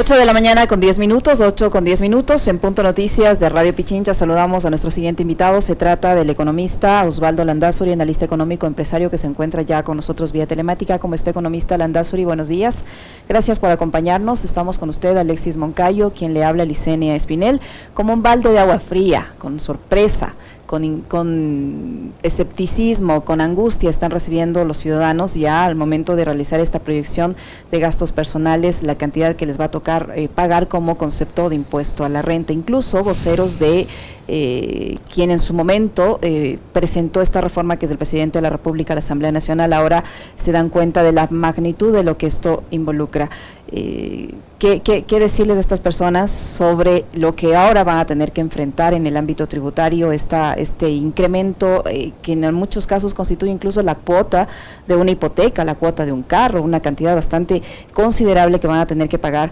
8 de la mañana con 10 minutos, 8 con 10 minutos, en Punto Noticias de Radio Pichincha saludamos a nuestro siguiente invitado. Se trata del economista Osvaldo Landázuri, analista económico empresario que se encuentra ya con nosotros vía telemática. ¿Cómo está, economista Landázuri? Buenos días, gracias por acompañarnos. Estamos con usted, Alexis Moncayo, quien le habla, Licenia Espinel. Como un balde de agua fría, con sorpresa, con escepticismo, con angustia están recibiendo los ciudadanos ya al momento de realizar esta proyección de gastos personales, la cantidad que les va a tocar pagar como concepto de impuesto a la renta. Incluso voceros de quien en su momento presentó esta reforma, que es el presidente de la República, la Asamblea Nacional, ahora se dan cuenta de la magnitud de lo que esto involucra. ¿Qué decirles a estas personas sobre lo que ahora van a tener que enfrentar en el ámbito tributario, este incremento que en muchos casos constituye incluso la cuota de una hipoteca, la cuota de un carro, una cantidad bastante considerable que van a tener que pagar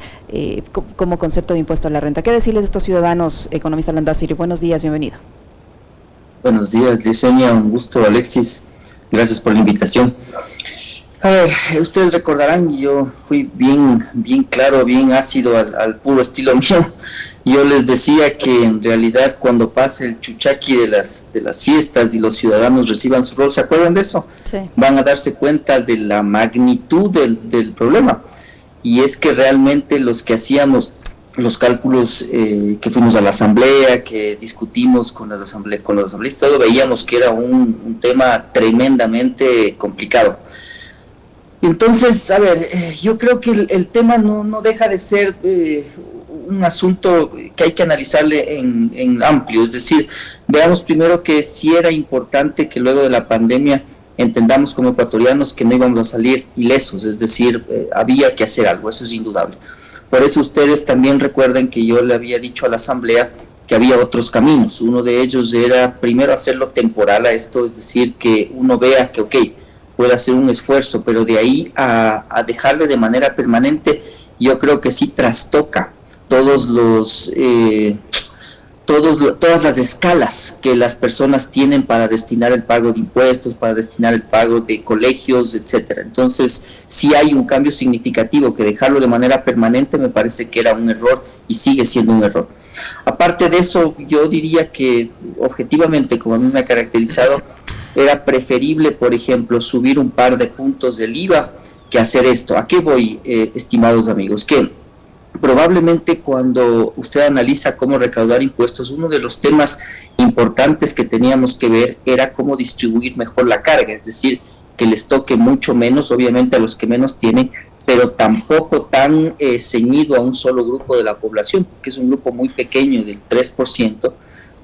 como concepto de impuesto a la renta? ¿Qué decirles a estos ciudadanos, economista Landázuri? Buenos días, bienvenido. Buenos días, Licenia, un gusto, Alexis, gracias por la invitación. A ver, ustedes recordarán, yo fui bien claro, bien ácido al puro estilo mío. Yo les decía que en realidad cuando pase el chuchaqui de las fiestas y los ciudadanos reciban su rol, ¿se acuerdan de eso? Sí. Van a darse cuenta de la magnitud del problema. Y es que realmente los que hacíamos los cálculos, que fuimos a la asamblea, que discutimos con los asambleístas, todo veíamos que era un tema tremendamente complicado. Entonces, a ver, yo creo que el tema no deja de ser un asunto que hay que analizarle en amplio. Es decir, veamos primero que sí era importante que luego de la pandemia entendamos como ecuatorianos que no íbamos a salir ilesos, es decir, había que hacer algo, eso es indudable. Por eso ustedes también recuerden que yo le había dicho a la asamblea que había otros caminos. Uno de ellos era primero hacerlo temporal a esto, es decir, que uno vea que, ok, puede hacer un esfuerzo, pero de ahí a dejarle de manera permanente, yo creo que sí trastoca todas las escalas que las personas tienen para destinar el pago de impuestos, para destinar el pago de colegios, etcétera. Entonces, sí hay un cambio significativo, que dejarlo de manera permanente me parece que era un error y sigue siendo un error. Aparte de eso, yo diría que objetivamente, como a mí me ha caracterizado, era preferible, por ejemplo, subir un par de puntos del IVA que hacer esto. ¿A qué voy, estimados amigos? Que probablemente cuando usted analiza cómo recaudar impuestos, uno de los temas importantes que teníamos que ver era cómo distribuir mejor la carga, es decir, que les toque mucho menos, obviamente a los que menos tienen, pero tampoco tan ceñido a un solo grupo de la población, porque es un grupo muy pequeño, del 3%,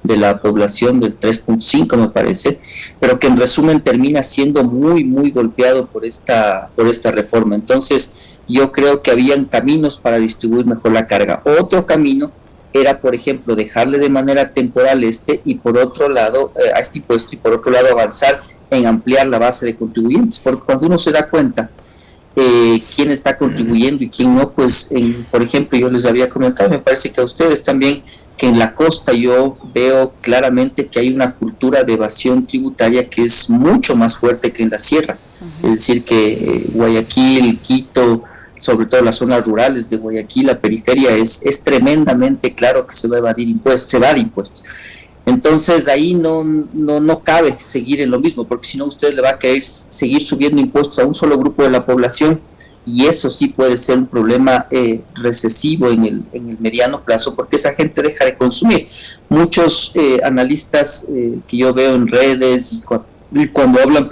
de la población, del 3.5 me parece, pero que en resumen termina siendo muy golpeado por esta reforma. Entonces yo creo que habían caminos para distribuir mejor la carga. Otro camino era, por ejemplo, dejarle de manera temporal y por otro lado a este impuesto, y por otro lado avanzar en ampliar la base de contribuyentes, porque cuando uno se da cuenta quién está contribuyendo y quién no, pues por ejemplo, yo les había comentado, me parece que a ustedes también, que en la costa yo veo claramente que hay una cultura de evasión tributaria que es mucho más fuerte que en la sierra. Es decir, que Guayaquil, Quito, sobre todo las zonas rurales de Guayaquil, la periferia, es tremendamente claro que se va a evadir impuestos, se evade impuestos. Entonces ahí no cabe seguir en lo mismo, porque si no usted le va a querer seguir subiendo impuestos a un solo grupo de la población, y eso sí puede ser un problema recesivo en el mediano plazo, porque esa gente deja de consumir. Muchos analistas que yo veo en redes y cuando hablan,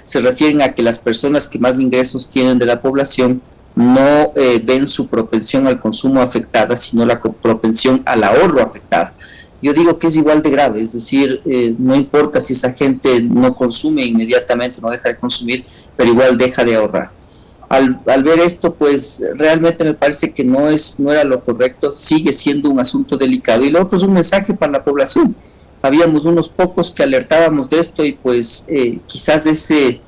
se refieren a que las personas que más ingresos tienen de la población no ven su propensión al consumo afectada, sino la propensión al ahorro afectada. Yo digo que es igual de grave, es decir, no importa si esa gente no consume inmediatamente, no deja de consumir, pero igual deja de ahorrar. Al ver esto, pues realmente me parece que no era lo correcto, sigue siendo un asunto delicado. Y lo otro es un mensaje para la población. Habíamos unos pocos que alertábamos de esto y pues quizás ese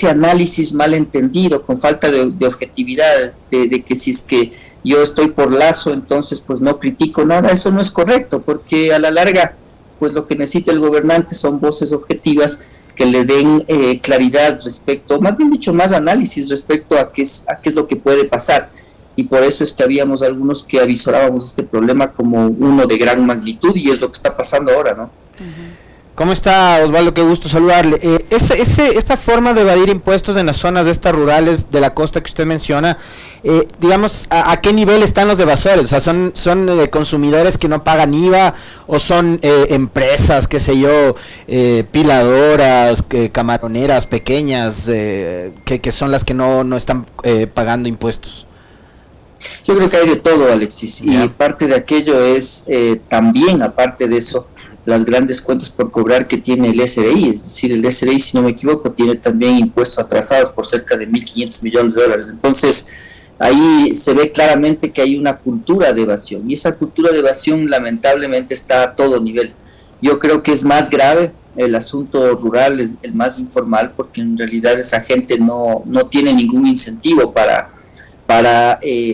análisis mal entendido, con falta de objetividad, de que si es que yo estoy por Lazo, entonces pues no critico nada, eso no es correcto, porque a la larga pues lo que necesita el gobernante son voces objetivas que le den claridad respecto, más bien dicho, más análisis respecto a qué es lo que puede pasar. y por eso es que habíamos algunos que avisorábamos este problema como uno de gran magnitud, y es lo que está pasando ahora, ¿no? ¿Cómo está, Osvaldo? Qué gusto saludarle. Esta forma de evadir impuestos en las zonas de estas rurales de la costa que usted menciona, digamos, ¿a qué nivel están los evasores? O sea, ¿son consumidores que no pagan IVA o son empresas, qué sé yo, piladoras, camaroneras pequeñas, que son las que no están pagando impuestos? Yo creo que hay de todo, Alexis, y parte de aquello es también, aparte de eso, las grandes cuentas por cobrar que tiene el SDI, es decir, el SDI, si no me equivoco, tiene también impuestos atrasados por cerca de 1.500 millones de dólares. Entonces, ahí se ve claramente que hay una cultura de evasión, y esa cultura de evasión lamentablemente está a todo nivel. Yo creo que es más grave el asunto rural, el más informal, porque en realidad esa gente no tiene ningún incentivo para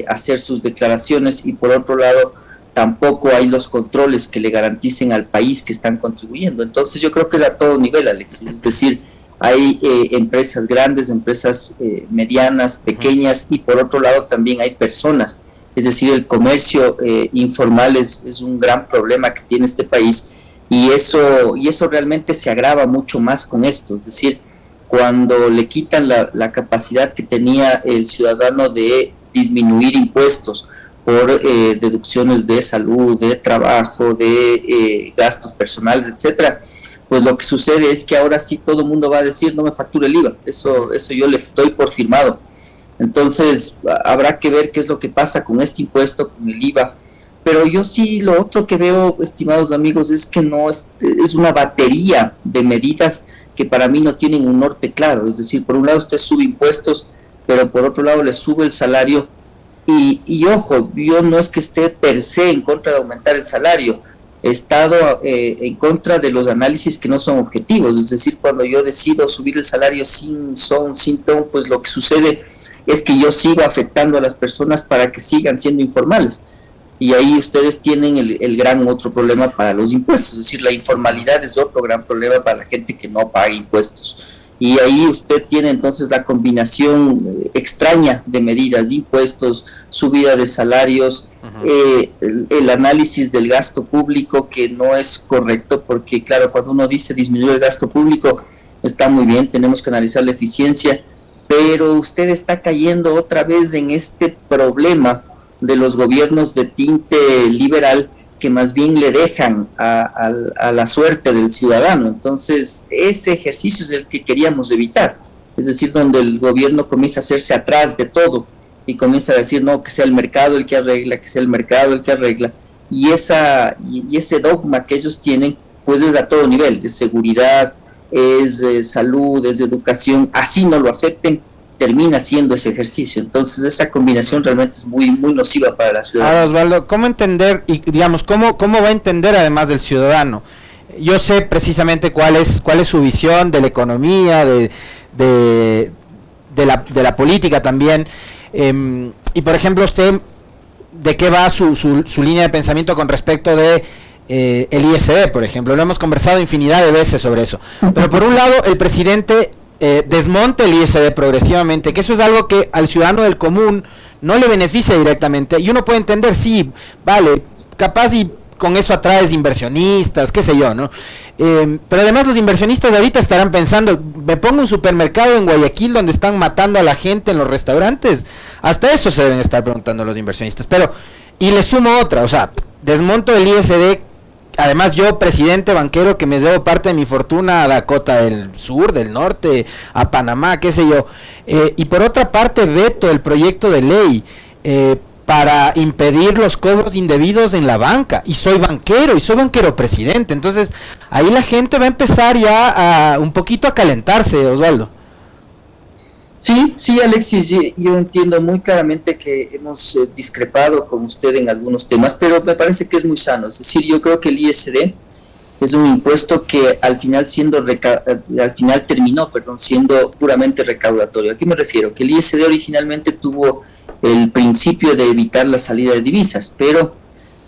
hacer sus declaraciones, y por otro lado tampoco hay los controles que le garanticen al país que están contribuyendo. Entonces yo creo que es a todo nivel, Alexis, es decir, hay empresas grandes, empresas medianas, pequeñas, y por otro lado también hay personas, es decir, el comercio informal es un gran problema que tiene este país, y eso realmente se agrava mucho más con esto, es decir, cuando le quitan la capacidad que tenía el ciudadano de disminuir impuestos por deducciones de salud, de trabajo, de gastos personales, etcétera, pues lo que sucede es que ahora sí todo el mundo va a decir no me facture el IVA, eso yo le doy por firmado. Entonces habrá que ver qué es lo que pasa con este impuesto, con el IVA. Pero yo sí, lo otro que veo, estimados amigos, es que no es una batería de medidas que para mí no tienen un norte claro. Es decir, por un lado usted sube impuestos, pero por otro lado le sube el salario. Y ojo, yo no es que esté per se en contra de aumentar el salario, he estado en contra de los análisis que no son objetivos. Es decir, cuando yo decido subir el salario sin ton, pues lo que sucede es que yo sigo afectando a las personas para que sigan siendo informales. Y ahí ustedes tienen el gran otro problema para los impuestos, es decir, la informalidad es otro gran problema para la gente que no paga impuestos. Y ahí usted tiene entonces la combinación extraña de medidas, de impuestos, subida de salarios, el análisis del gasto público que no es correcto, porque claro, cuando uno dice disminuir el gasto público, está muy bien, tenemos que analizar la eficiencia, pero usted está cayendo otra vez en este problema de los gobiernos de tinte liberal que más bien le dejan a la suerte del ciudadano. Entonces ese ejercicio es el que queríamos evitar, es decir, donde el gobierno comienza a hacerse atrás de todo y comienza a decir no, que sea el mercado el que arregla, que sea el mercado el que arregla, y ese dogma que ellos tienen pues es a todo nivel, es seguridad, es salud, es educación, así no lo acepten, termina siendo ese ejercicio. Entonces esa combinación realmente es muy nociva para la ciudad. Ahora, Osvaldo, ¿cómo entender, y digamos, cómo va a entender además del ciudadano? Yo sé precisamente cuál es su visión de la economía, de la política también, y por ejemplo usted, ¿de qué va su línea de pensamiento con respecto de el ISD, por ejemplo? Lo hemos conversado infinidad de veces sobre eso, pero por un lado el presidente desmonte el ISD progresivamente, que eso es algo que al ciudadano del común no le beneficia directamente, y uno puede entender, sí, vale, capaz y con eso atraes inversionistas, qué sé yo, ¿no? Pero además los inversionistas de ahorita estarán pensando, me pongo un supermercado en Guayaquil donde están matando a la gente en los restaurantes, hasta eso se deben estar preguntando los inversionistas. Pero, y le sumo otra, o sea, desmonto el ISD. Además yo, presidente banquero, que me debo parte de mi fortuna a Dakota del Sur, del Norte, a Panamá, qué sé yo. Y por otra parte veto el proyecto de ley para impedir los cobros indebidos en la banca. Y soy banquero presidente. Entonces ahí la gente va a empezar ya a un poquito a calentarse, Osvaldo. Sí, Alexis, yo entiendo muy claramente que hemos discrepado con usted en algunos temas, pero me parece que es muy sano. Es decir, yo creo que el ISD es un impuesto que al final terminó siendo puramente recaudatorio. ¿A qué me refiero? Que el ISD originalmente tuvo el principio de evitar la salida de divisas, pero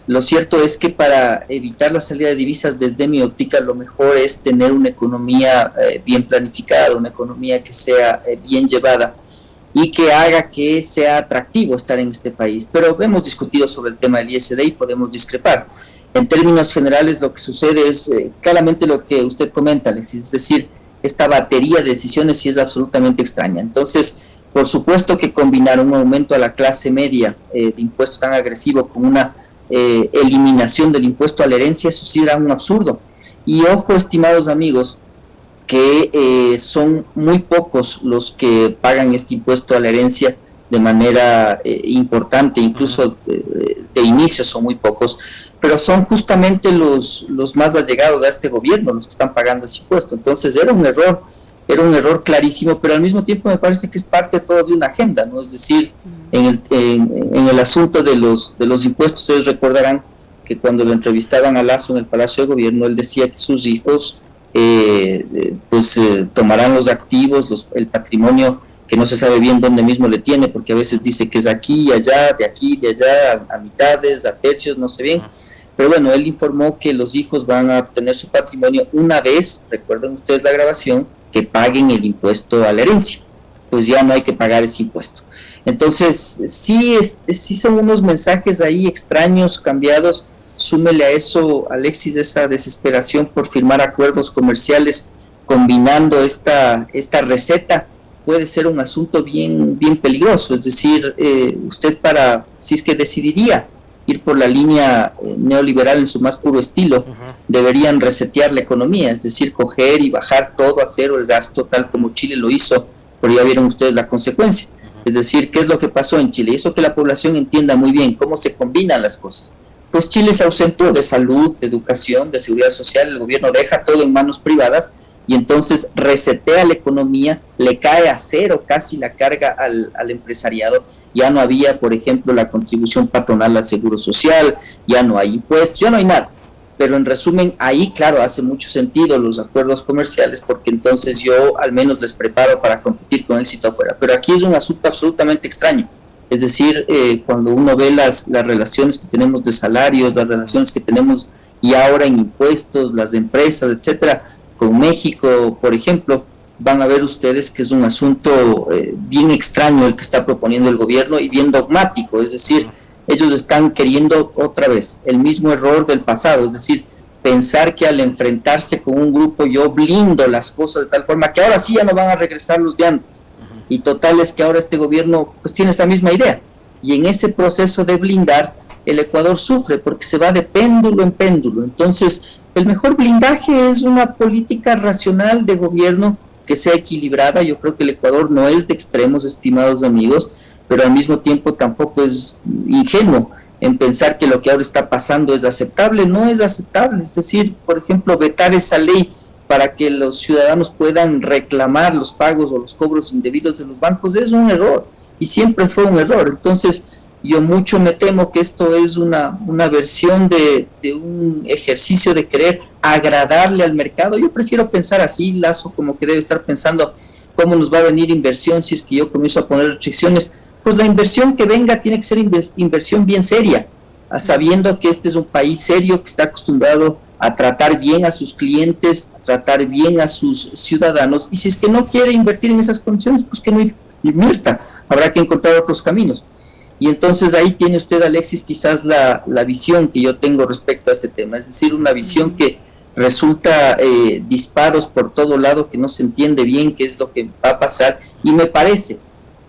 lo cierto es que para evitar la salida de divisas, desde mi óptica, lo mejor es tener una economía bien planificada, una economía que sea bien llevada. y que haga que sea atractivo estar en este país. Pero hemos discutido sobre el tema del ISD y podemos discrepar. En términos generales, lo que sucede es claramente lo que usted comenta, Alexis, es decir, esta batería de decisiones sí es absolutamente extraña. Entonces, por supuesto que combinar un aumento a la clase media de impuestos tan agresivo con una eliminación del impuesto a la herencia, eso sí era un absurdo. Y ojo, estimados amigos, que son muy pocos los que pagan este impuesto a la herencia de manera importante, incluso de inicio son muy pocos, pero son justamente los más allegados a este gobierno los que están pagando ese impuesto. Entonces era un error clarísimo, pero al mismo tiempo me parece que es parte todo de una agenda, ¿no? Es decir, en el asunto de los impuestos, ustedes recordarán que cuando lo entrevistaban a Lasso en el Palacio de Gobierno, él decía que sus hijos tomarán los activos, el patrimonio que no se sabe bien dónde mismo le tiene, porque a veces dice que es aquí y allá, de aquí, de allá, a mitades, a tercios, no sé bien. Pero bueno, él informó que los hijos van a tener su patrimonio una vez, recuerden ustedes la grabación, que paguen el impuesto a la herencia, pues ya no hay que pagar ese impuesto. Entonces, sí son unos mensajes ahí extraños, cambiados. Súmele a eso, Alexis, esa desesperación por firmar acuerdos comerciales combinando esta receta, puede ser un asunto bien peligroso. Es decir, usted si es que decidiría ir por la línea neoliberal en su más puro estilo, deberían resetear la economía, es decir, coger y bajar todo a cero el gasto, tal como Chile lo hizo, pero ya vieron ustedes la consecuencia. Es decir, ¿qué es lo que pasó en Chile? Y eso que la población entienda muy bien cómo se combinan las cosas. Pues Chile se ausentó de salud, de educación, de seguridad social, el gobierno deja todo en manos privadas y entonces resetea la economía, le cae a cero casi la carga al empresariado. Ya no había, por ejemplo, la contribución patronal al seguro social, ya no hay impuestos, ya no hay nada. Pero en resumen, ahí, claro, hace mucho sentido los acuerdos comerciales, porque entonces yo al menos les preparo para competir con éxito afuera. Pero aquí es un asunto absolutamente extraño. Es decir, cuando uno ve las relaciones que tenemos de salarios, las relaciones que tenemos y ahora en impuestos, las empresas, etcétera, con México, por ejemplo, van a ver ustedes que es un asunto bien extraño el que está proponiendo el gobierno y bien dogmático. Es decir, ellos están queriendo otra vez el mismo error del pasado, es decir, pensar que al enfrentarse con un grupo yo blindo las cosas de tal forma que ahora sí ya no van a regresar los de antes. Y total es que ahora este gobierno pues tiene esa misma idea. Y en ese proceso de blindar, el Ecuador sufre porque se va de péndulo en péndulo. Entonces, el mejor blindaje es una política racional de gobierno que sea equilibrada. Yo creo que el Ecuador no es de extremos, estimados amigos, pero al mismo tiempo tampoco es ingenuo en pensar que lo que ahora está pasando es aceptable. No es aceptable. Es decir, por ejemplo, vetar esa ley para que los ciudadanos puedan reclamar los pagos o los cobros indebidos de los bancos es un error, y siempre fue un error. Entonces, yo mucho me temo que esto es una versión de un ejercicio de querer agradarle al mercado. Yo prefiero pensar así, Lazo, como que debe estar pensando cómo nos va a venir inversión si es que yo comienzo a poner restricciones. Pues la inversión que venga tiene que ser inversión bien seria, sabiendo que este es un país serio que está acostumbrado a tratar bien a sus clientes, a tratar bien a sus ciudadanos, y si es que no quiere invertir en esas condiciones, pues que no invierta, habrá que encontrar otros caminos. Y entonces ahí tiene usted, Alexis, quizás la visión que yo tengo respecto a este tema, es decir, una visión que resulta disparos por todo lado, que no se entiende bien qué es lo que va a pasar, y me parece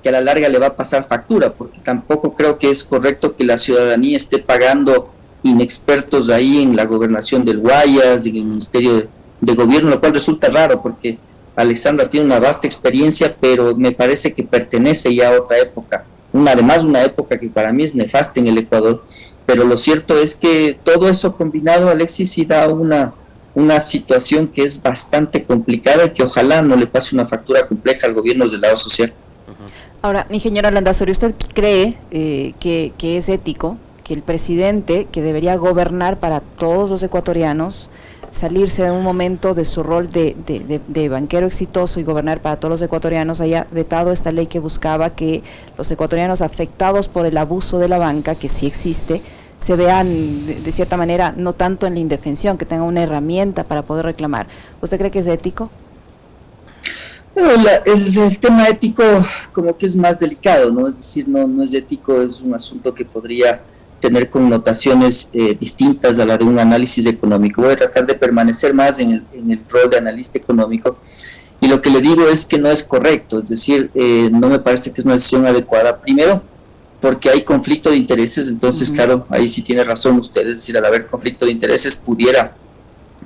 que a la larga le va a pasar factura, porque tampoco creo que es correcto que la ciudadanía esté pagando inexpertos ahí en la gobernación del Guayas, en el Ministerio de Gobierno, lo cual resulta raro porque Alexandra tiene una vasta experiencia, pero me parece que pertenece ya a otra época, además una época que para mí es nefasta en el Ecuador, pero lo cierto es que todo eso combinado, Alexis, sí da una situación que es bastante complicada y que ojalá no le pase una factura compleja al gobierno del lado social. Ahora, ingeniero Landazuri, ¿usted cree que es ético que el presidente, que debería gobernar para todos los ecuatorianos, salirse de un momento de su rol de banquero exitoso y gobernar para todos los ecuatorianos, haya vetado esta ley que buscaba que los ecuatorianos afectados por el abuso de la banca, que sí existe, se vean de cierta manera no tanto en la indefensión, que tengan una herramienta para poder reclamar? ¿Usted cree que es ético? Bueno, el tema ético como que es más delicado, ¿no? Es decir, no es ético, es un asunto que podría tener connotaciones distintas a la de un análisis económico. Voy a tratar de permanecer más en el rol de analista económico, y lo que le digo es que no es correcto, es decir, no me parece que es una decisión adecuada. Primero, porque hay conflicto de intereses, entonces, claro, ahí sí tiene razón usted, es decir, al haber conflicto de intereses pudiera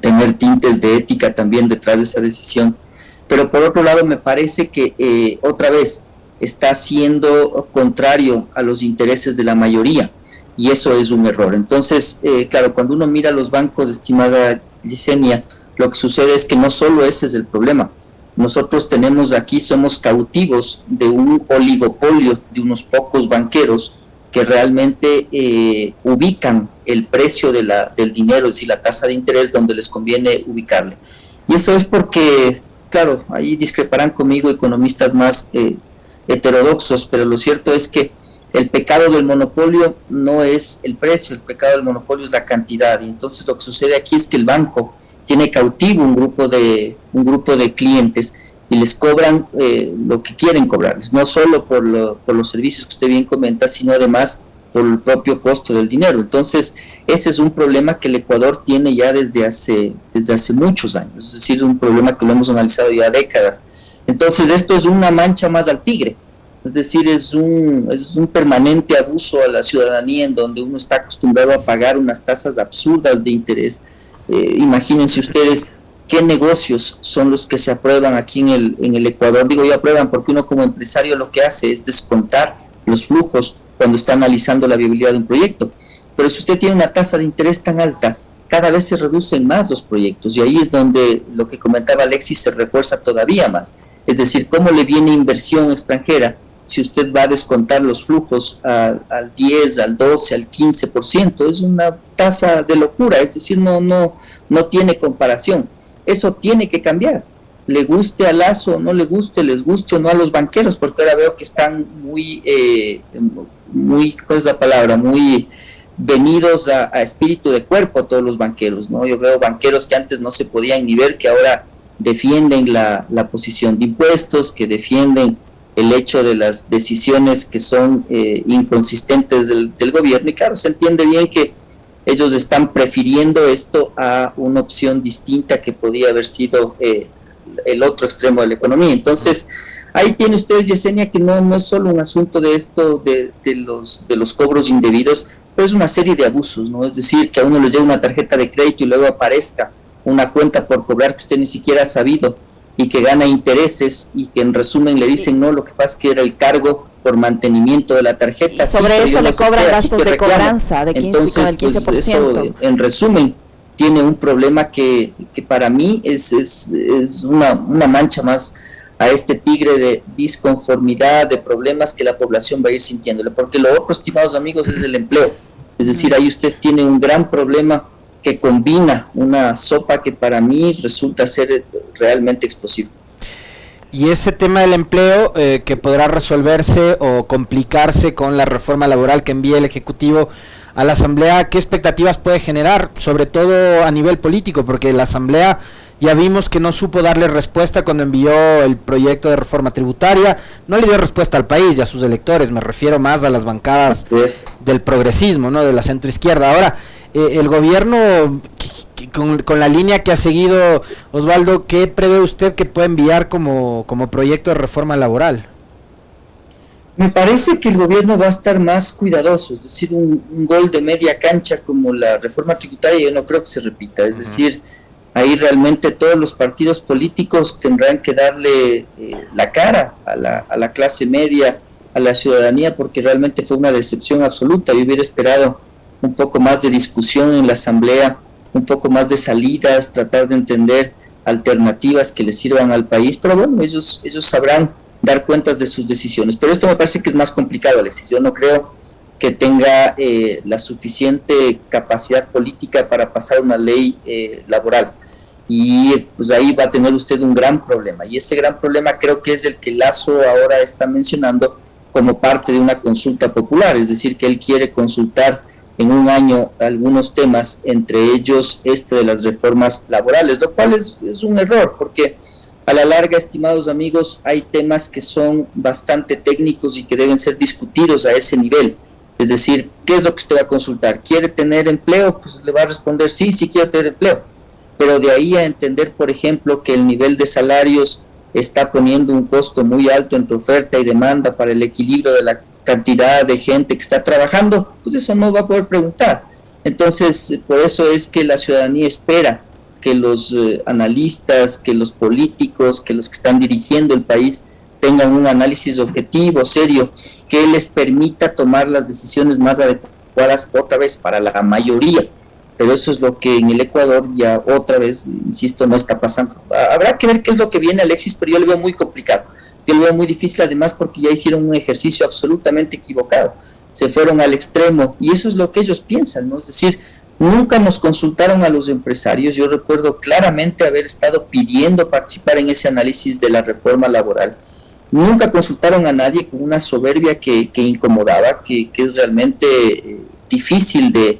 tener tintes de ética también detrás de esa decisión. Pero por otro lado, me parece que otra vez está siendo contrario a los intereses de la mayoría, y eso es un error. Entonces, claro, cuando uno mira los bancos, estimada Yesenia, lo que sucede es que no solo ese es el problema. Nosotros tenemos aquí, somos cautivos de un oligopolio de unos pocos banqueros que realmente ubican el precio del dinero, es decir, la tasa de interés donde les conviene ubicarle. Y eso es porque, claro, ahí discreparán conmigo economistas más heterodoxos, pero lo cierto es que el pecado del monopolio no es el precio, el pecado del monopolio es la cantidad. Y entonces lo que sucede aquí es que el banco tiene cautivo un grupo de clientes y les cobran lo que quieren cobrarles, no solo por los servicios que usted bien comenta, sino además por el propio costo del dinero. Entonces, ese es un problema que el Ecuador tiene ya desde hace muchos años, es decir, un problema que lo hemos analizado ya décadas. Entonces, esto es una mancha más al tigre, es decir, es un permanente abuso a la ciudadanía en donde uno está acostumbrado a pagar unas tasas absurdas de interés. Imagínense ustedes qué negocios son los que se aprueban aquí en el Ecuador. Digo yo aprueban porque uno como empresario lo que hace es descontar los flujos cuando está analizando la viabilidad de un proyecto. Pero si usted tiene una tasa de interés tan alta, cada vez se reducen más los proyectos, y ahí es donde lo que comentaba Alexis se refuerza todavía más. Es decir, cómo le viene inversión extranjera si usted va a descontar los flujos al 10, al 12, al 15%, es una tasa de locura, es decir, no tiene comparación. Eso tiene que cambiar, le guste a Lazo, no le guste, les guste o no a los banqueros, porque ahora veo que están muy ¿cuál es la palabra? Muy venidos a espíritu de cuerpo todos los banqueros, ¿no? Yo veo banqueros que antes no se podían ni ver, que ahora defienden la posición de impuestos, que defienden el hecho de las decisiones que son inconsistentes del gobierno, y claro, se entiende bien que ellos están prefiriendo esto a una opción distinta que podía haber sido el otro extremo de la economía. Entonces, ahí tiene usted, Yesenia, que no es solo un asunto de esto, de los cobros indebidos, pero es una serie de abusos, ¿no? Es decir, que a uno le llega una tarjeta de crédito y luego aparezca una cuenta por cobrar que usted ni siquiera ha sabido, y que gana intereses, y que en resumen le dicen, no, lo que pasa es que era el cargo por mantenimiento de la tarjeta. Y sobre eso le cobran gastos de cobranza de 15, entonces, con el 15%. Pues eso, en resumen, tiene un problema que para mí es una mancha más a este tigre de disconformidad, de problemas que la población va a ir sintiéndole, porque lo otro, estimados amigos, es el empleo. Es decir, ahí usted tiene un gran problema que combina una sopa que para mí resulta ser realmente explosiva. Y ese tema del empleo que podrá resolverse o complicarse con la reforma laboral que envíe el Ejecutivo a la Asamblea, ¿qué expectativas puede generar? Sobre todo a nivel político, porque la Asamblea ya vimos que no supo darle respuesta cuando envió el proyecto de reforma tributaria, no le dio respuesta al país y a sus electores, me refiero más a las bancadas del progresismo, ¿no? De la centroizquierda. Ahora, el gobierno, con la línea que ha seguido Osvaldo, ¿qué prevé usted que pueda enviar como proyecto de reforma laboral? Me parece que el gobierno va a estar más cuidadoso, es decir, un gol de media cancha como la reforma tributaria yo no creo que se repita, es decir, ahí realmente todos los partidos políticos tendrán que darle la cara a la clase media, a la ciudadanía, porque realmente fue una decepción absoluta. Yo hubiera esperado un poco más de discusión en la Asamblea, un poco más de salidas, tratar de entender alternativas que le sirvan al país, pero bueno, ellos sabrán dar cuentas de sus decisiones. Pero esto me parece que es más complicado, Alexis. Yo no creo que tenga la suficiente capacidad política para pasar una ley laboral. Y pues ahí va a tener usted un gran problema. Y ese gran problema creo que es el que Lazo ahora está mencionando como parte de una consulta popular, es decir, que él quiere consultar en un año algunos temas, entre ellos de las reformas laborales, lo cual es un error, porque A la larga, estimados amigos, hay temas que son bastante técnicos y que deben ser discutidos a ese nivel. Es decir, ¿qué es lo que usted va a consultar? ¿Quiere tener empleo? Pues le va a responder sí, sí quiero tener empleo. Pero de ahí a entender, por ejemplo, que el nivel de salarios está poniendo un costo muy alto entre oferta y demanda para el equilibrio de la cantidad de gente que está trabajando, pues eso no va a poder preguntar. Entonces, por eso es que la ciudadanía espera que los analistas, que los políticos, que los que están dirigiendo el país tengan un análisis objetivo, serio, que les permita tomar las decisiones más adecuadas otra vez para la mayoría. Pero eso es lo que en el Ecuador ya otra vez, insisto, no está pasando. Habrá que ver qué es lo que viene, Alexis, pero yo lo veo muy complicado. Yo lo veo muy difícil, además, porque ya hicieron un ejercicio absolutamente equivocado. Se fueron al extremo y eso es lo que ellos piensan, ¿no? Es decir, nunca nos consultaron a los empresarios. Yo recuerdo claramente haber estado pidiendo participar en ese análisis de la reforma laboral. Nunca consultaron a nadie, con una soberbia que incomodaba, que es realmente difícil de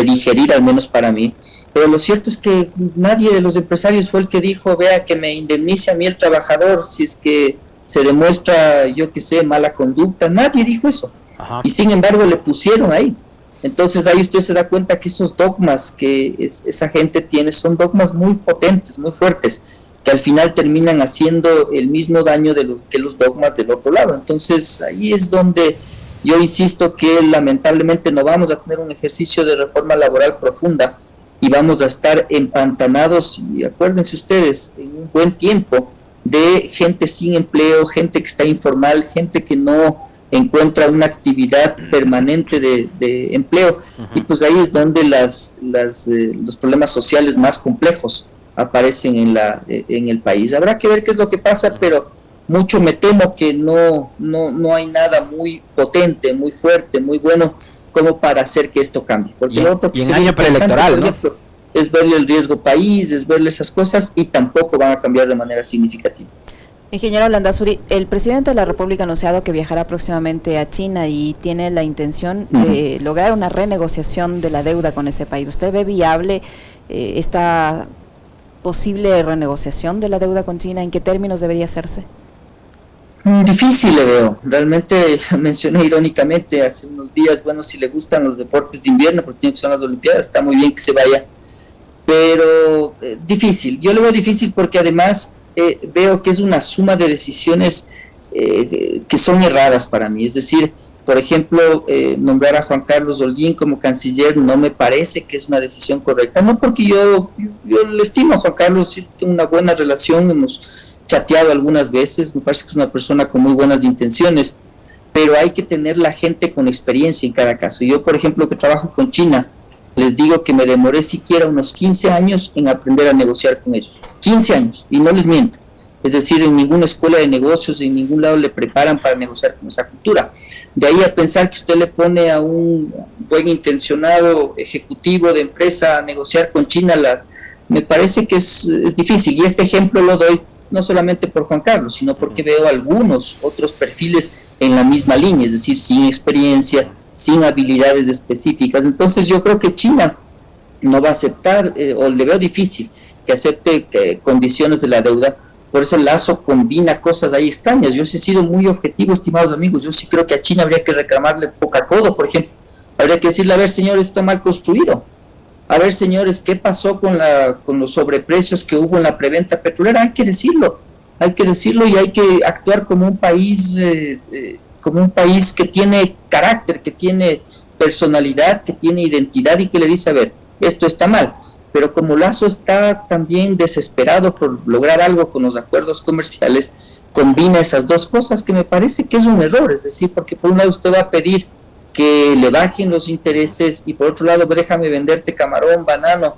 digerir, al menos para mí. Pero lo cierto es que nadie de los empresarios fue el que dijo, vea, que me indemnice a mí el trabajador si es que se demuestra, yo qué sé, mala conducta. Nadie dijo eso. Ajá. Y sin embargo le pusieron ahí. Entonces ahí usted se da cuenta que esos dogmas que esa gente tiene son dogmas muy potentes, muy fuertes, que al final terminan haciendo el mismo daño que los dogmas del otro lado. Entonces ahí es donde yo insisto que lamentablemente no vamos a tener un ejercicio de reforma laboral profunda y vamos a estar empantanados, y acuérdense ustedes, en un buen tiempo, de gente sin empleo, gente que está informal, gente que no encuentra una actividad permanente de empleo. Uh-huh. Y pues ahí es donde los problemas sociales más complejos aparecen en el país. Habrá que ver qué es lo que pasa, pero mucho me temo que no hay nada muy potente, muy fuerte, muy bueno como para hacer que esto cambie. Porque lo otro que en año preelectoral, ¿no? Es verle el riesgo país, es verle esas cosas y tampoco van a cambiar de manera significativa. Ingeniero Landazuri, el presidente de la República ha anunciado que viajará próximamente a China y tiene la intención de lograr una renegociación de la deuda con ese país. ¿Usted ve viable esta posible renegociación de la deuda con China? ¿En qué términos debería hacerse? Difícil le veo. Realmente mencioné irónicamente hace unos días, bueno, si le gustan los deportes de invierno, porque tiene que ser las Olimpiadas, está muy bien que se vaya, pero difícil. Yo le veo difícil porque además veo que es una suma de decisiones que son erradas para mí. Es decir, por ejemplo, nombrar a Juan Carlos Holguín como canciller no me parece que es una decisión correcta, no porque yo le estimo a Juan Carlos, tengo una buena relación, hemos chateado algunas veces, me parece que es una persona con muy buenas intenciones, pero hay que tener la gente con experiencia en cada caso. Yo, por ejemplo, que trabajo con China, les digo que me demoré siquiera unos 15 años en aprender a negociar con ellos. 15 años, y no les miento. Es decir, en ninguna escuela de negocios, en ningún lado le preparan para negociar con esa cultura. De ahí a pensar que usted le pone a un buen intencionado ejecutivo de empresa a negociar con China, me parece que es difícil. Y este ejemplo lo doy no solamente por Juan Carlos, sino porque veo algunos otros perfiles en la misma línea, es decir, sin experiencia, sin habilidades específicas. Entonces yo creo que China no va a aceptar, o le veo difícil que acepte condiciones de la deuda. Por eso Lazo combina cosas ahí extrañas. Yo sí he sido muy objetivo, estimados amigos. Yo sí creo que a China habría que reclamarle Coca-Cola, por ejemplo. Habría que decirle, a ver, señores, está mal construido. A ver, señores, ¿qué pasó con los sobreprecios que hubo en la preventa petrolera? Hay que decirlo y hay que actuar como un país que tiene carácter, que tiene personalidad, que tiene identidad y que le dice, a ver, esto está mal. Pero como Lazo está también desesperado por lograr algo con los acuerdos comerciales, combina esas dos cosas que me parece que es un error. Es decir, porque por un lado usted va a pedir que le bajen los intereses y por otro lado, déjame venderte camarón, banano.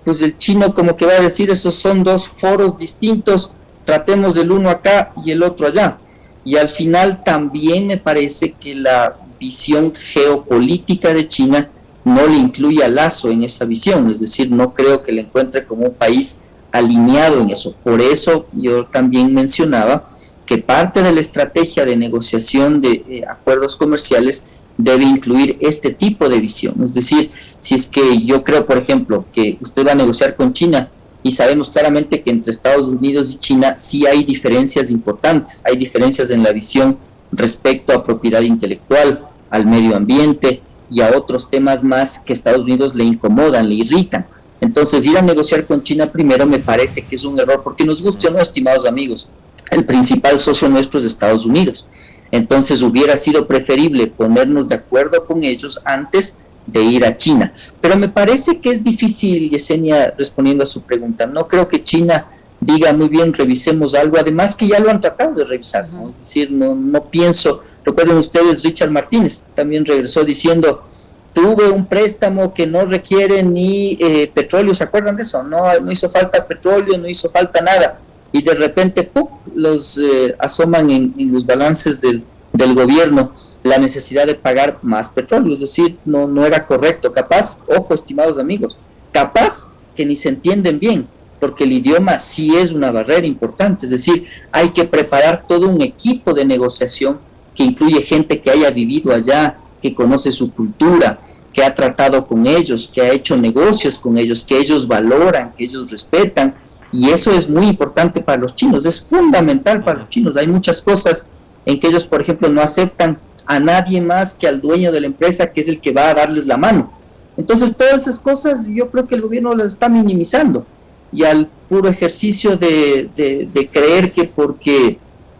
Pues el chino como que va a decir, esos son dos foros distintos, tratemos del uno acá y el otro allá. Y al final también me parece que la visión geopolítica de China no le incluye a Lazo en esa visión, es decir, no creo que le encuentre como un país alineado en eso. Por eso yo también mencionaba que parte de la estrategia de negociación de acuerdos comerciales debe incluir este tipo de visión. Es decir, si es que yo creo, por ejemplo, que usted va a negociar con China y sabemos claramente que entre Estados Unidos y China sí hay diferencias importantes, hay diferencias en la visión respecto a propiedad intelectual, al medio ambiente y a otros temas más que a Estados Unidos le incomodan, le irritan. Entonces, ir a negociar con China primero me parece que es un error, porque nos guste o no, estimados amigos, el principal socio nuestro es Estados Unidos. Entonces, hubiera sido preferible ponernos de acuerdo con ellos antes de ir a China. Pero me parece que es difícil, Yesenia, respondiendo a su pregunta. No creo que China diga muy bien, revisemos algo, además que ya lo han tratado de revisar, ¿no? Es decir, no pienso, recuerden ustedes, Richard Martínez también regresó diciendo, tuve un préstamo que no requiere ni petróleo, ¿se acuerdan de eso? No hizo falta petróleo, no hizo falta nada, y de repente, ¡pum!, los asoman en los balances del gobierno la necesidad de pagar más petróleo, es decir, no era correcto, capaz, ojo, estimados amigos, capaz que ni se entienden bien, porque el idioma sí es una barrera importante, es decir, hay que preparar todo un equipo de negociación que incluye gente que haya vivido allá, que conoce su cultura, que ha tratado con ellos, que ha hecho negocios con ellos, que ellos valoran, que ellos respetan, y eso es muy importante para los chinos, es fundamental para los chinos. Hay muchas cosas en que ellos, por ejemplo, no aceptan a nadie más que al dueño de la empresa, que es el que va a darles la mano. Entonces, todas esas cosas yo creo que el gobierno las está minimizando, y al puro ejercicio de creer que porque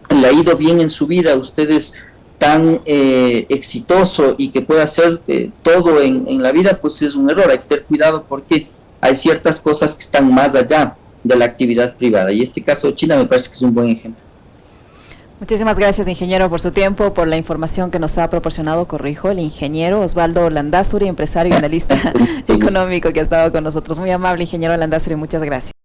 le ha ido bien en su vida, usted es tan exitoso y que puede hacer todo en la vida, pues es un error. Hay que tener cuidado porque hay ciertas cosas que están más allá de la actividad privada, y este caso de China me parece que es un buen ejemplo. Muchísimas gracias, ingeniero, por su tiempo, por la información que nos ha proporcionado, corrijo, el ingeniero Osvaldo Landázuri, empresario y analista económico que ha estado con nosotros. Muy amable, ingeniero Landázuri, muchas gracias.